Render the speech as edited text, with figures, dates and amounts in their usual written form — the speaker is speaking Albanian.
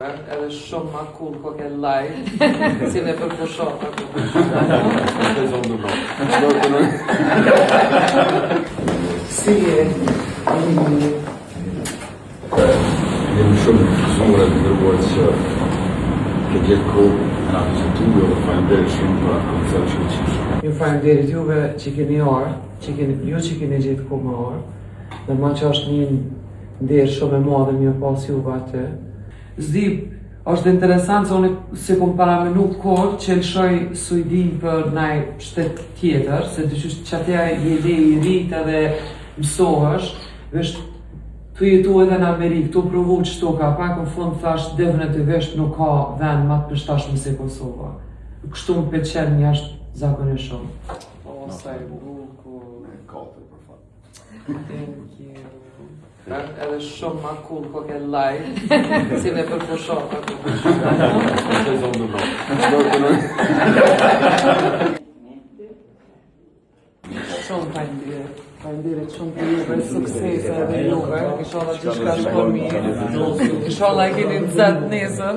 edhe shumë ma cool ko ke live, si me për pushota. Si je? Jem shumë zure të ndërruar që ke gjithë kohë në atë që tu dhe faleminderit shumë për atë koncert që qishë. Ju faleminderit juve që keni orë, ju që keni gjithë kohë më orë, dhe ma që është një nderë shumë e madhe një pas juve atë. Zdi, është interesant se unë se kom paramenu kohë që lëshoj Sujdin për naj shtet tjetër, se dyqysh që atja je i rritë edhe mësohësh, vesh tu jetu edhe në Amerikë, tu provu që shto ka pak, në fund thash definitivisht nuk ka vend ma të përshtatshëm se Kosova. Kështu më pëlqen jashtë zakonisht shumë. O, sa i bukur. Thank you. Edhe shumë ma cool ko ke live, si me për pushota. Shumë faleminderit shumë për juve, suksese edhe juve, inshallah gjithçka shkon mirë, inshallah e keni nxehtë nesër.